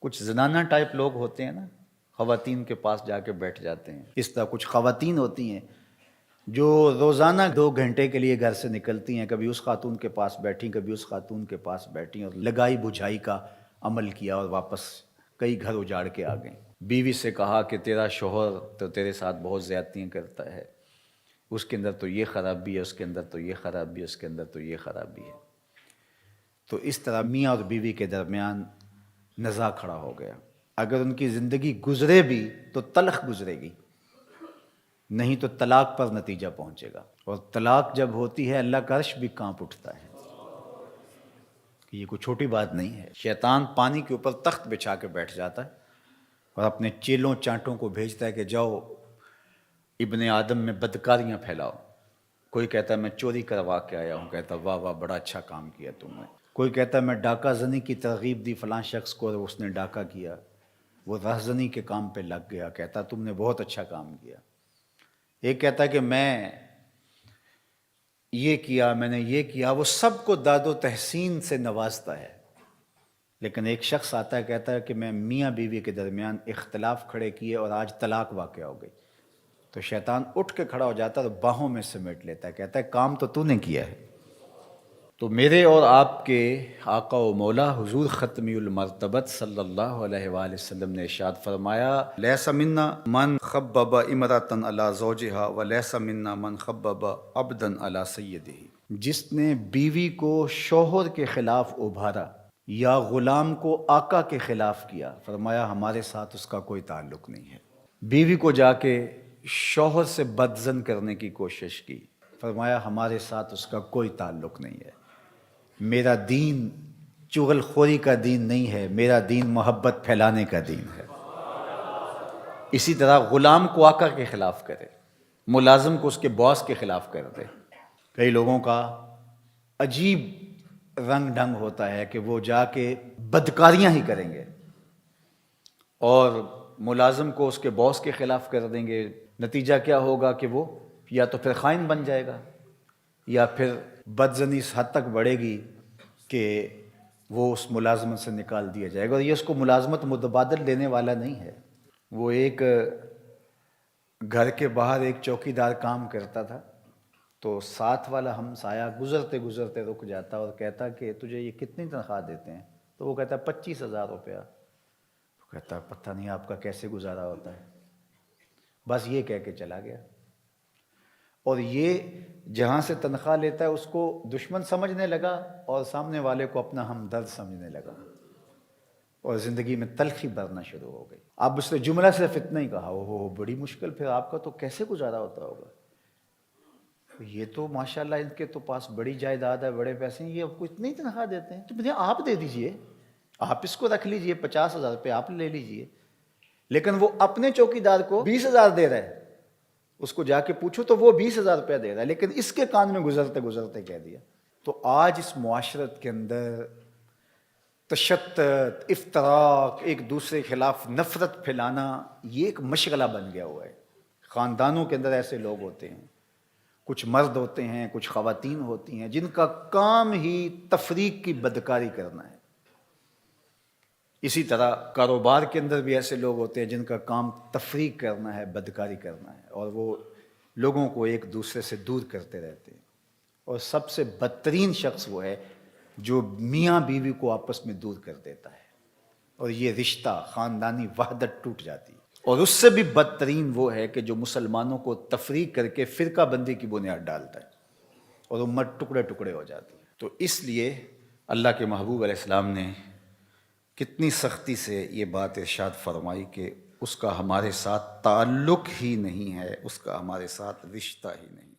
کچھ زنانہ ٹائپ لوگ ہوتے ہیں نا، خواتین کے پاس جا کے بیٹھ جاتے ہیں. اس طرح کچھ خواتین ہوتی ہیں جو روزانہ 2 گھنٹے کے لیے گھر سے نکلتی ہیں، کبھی اس خاتون کے پاس بیٹھیں، کبھی اس خاتون کے پاس بیٹھیں، اور لگائی بجھائی کا عمل کیا اور واپس کئی گھر اجاڑ کے آ گئیں. بیوی سے کہا کہ تیرا شوہر تو تیرے ساتھ بہت زیادتیاں کرتا ہے، اس کے اندر تو یہ خرابی ہے، اس کے اندر تو یہ خرابی ہے، اس کے اندر تو یہ خرابی ہے. تو اس طرح میاں اور بیوی کے درمیان نزاع کھڑا ہو گیا. اگر ان کی زندگی گزرے بھی تو تلخ گزرے گی، نہیں تو طلاق پر نتیجہ پہنچے گا. اور طلاق جب ہوتی ہے اللہ کا عرش بھی کانپ اٹھتا ہے. یہ کوئی چھوٹی بات نہیں ہے. شیطان پانی کے اوپر تخت بچھا کے بیٹھ جاتا ہے اور اپنے چیلوں چانٹوں کو بھیجتا ہے کہ جاؤ ابن آدم میں بدکاریاں پھیلاؤ. کوئی کہتا ہے میں چوری کروا کے آیا ہوں، کہتا واہ واہ بڑا اچھا کام کیا تم نے. کوئی کہتا ہے میں ڈاکہ زنی کی ترغیب دی فلاں شخص کو اور اس نے ڈاکہ کیا، وہ رہزنی کے کام پہ لگ گیا، کہتا تم نے بہت اچھا کام کیا. ایک کہتا ہے کہ میں یہ کیا، میں نے یہ کیا. وہ سب کو داد و تحسین سے نوازتا ہے. لیکن ایک شخص آتا ہے کہتا ہے کہ میں میاں بیوی کے درمیان اختلاف کھڑے کیے اور آج طلاق واقع ہو گئی. تو شیطان اٹھ کے کھڑا ہو جاتا ہے اور باہوں میں سمیٹ لیتا ہے، کہتا ہے کام تو نے کیا ہے. تو میرے اور آپ کے آقا و مولا حضور ختمی المرتبت صلی اللہ علیہ وآلہ وسلم نے ارشاد فرمایا لیس منا من خبب امرأۃ علی زوجہا ولیس منا من خبب عبدا علی سیدہ. جس نے بیوی کو شوہر کے خلاف ابھارا یا غلام کو آقا کے خلاف کیا، فرمایا ہمارے ساتھ اس کا کوئی تعلق نہیں ہے. بیوی کو جا کے شوہر سے بدزن کرنے کی کوشش کی، فرمایا ہمارے ساتھ اس کا کوئی تعلق نہیں ہے. میرا دین چغل خوری کا دین نہیں ہے، میرا دین محبت پھیلانے کا دین ہے. اسی طرح غلام کو آقا کے خلاف کرے، ملازم کو اس کے باس کے خلاف کر دے. کئی لوگوں کا عجیب رنگ ڈھنگ ہوتا ہے کہ وہ جا کے بدکاریاں ہی کریں گے اور ملازم کو اس کے باس کے خلاف کر دیں گے. نتیجہ کیا ہوگا کہ وہ یا تو پھر خائن بن جائے گا یا پھر بدزنی اس حد تک بڑھے گی کہ وہ اس ملازمت سے نکال دیا جائے گا. اور یہ اس کو ملازمت متبادل دینے والا نہیں ہے. وہ ایک گھر کے باہر ایک چوکیدار کام کرتا تھا، تو ساتھ والا ہمسایہ گزرتے گزرتے رک جاتا اور کہتا کہ تجھے یہ کتنی تنخواہ دیتے ہیں؟ تو وہ کہتا 25,000 روپیہ. تو کہتا پتہ نہیں آپ کا کیسے گزارا ہوتا ہے. بس یہ کہہ کے چلا گیا. اور یہ جہاں سے تنخواہ لیتا ہے اس کو دشمن سمجھنے لگا اور سامنے والے کو اپنا ہمدرد سمجھنے لگا اور زندگی میں تلخی بھرنا شروع ہو گئی. اب اس نے جملہ صرف اتنا ہی کہا اوہ بڑی مشکل، پھر آپ کا تو کیسے گزارا ہوتا ہوگا؟ یہ تو ماشاءاللہ ان کے تو پاس بڑی جائیداد ہے، بڑے پیسے ہیں، یہ آپ کو اتنی تنخواہ دیتے ہیں؟ تو مجھے آپ دے دیجئے، آپ اس کو رکھ لیجئے، 50,000 روپے آپ لے لیجئے. لیکن وہ اپنے چوکیدار کو 20,000 دے رہا ہے. اس کو جا کے پوچھو تو وہ 20,000 روپیہ دے رہا ہے، لیکن اس کے کان میں گزرتے گزرتے کہہ دیا. تو آج اس معاشرت کے اندر تشدد، افتراق، ایک دوسرے کے خلاف نفرت پھیلانا یہ ایک مشغلہ بن گیا ہوا ہے. خاندانوں کے اندر ایسے لوگ ہوتے ہیں، کچھ مرد ہوتے ہیں، کچھ خواتین ہوتی ہیں جن کا کام ہی تفریق کی بدکاری کرنا ہے. اسی طرح کاروبار کے اندر بھی ایسے لوگ ہوتے ہیں جن کا کام تفریق کرنا ہے، بدکاری کرنا ہے، اور وہ لوگوں کو ایک دوسرے سے دور کرتے رہتے ہیں. اور سب سے بدترین شخص وہ ہے جو میاں بیوی کو آپس میں دور کر دیتا ہے اور یہ رشتہ خاندانی وحدت ٹوٹ جاتی ہے. اور اس سے بھی بدترین وہ ہے کہ جو مسلمانوں کو تفریق کر کے فرقہ بندی کی بنیاد ڈالتا ہے اور امت ٹکڑے ٹکڑے ہو جاتی ہے. تو اس لیے اللہ کے محبوب علیہ السلام نے کتنی سختی سے یہ بات ارشاد فرمائی کہ اس کا ہمارے ساتھ تعلق ہی نہیں ہے، اس کا ہمارے ساتھ رشتہ ہی نہیں.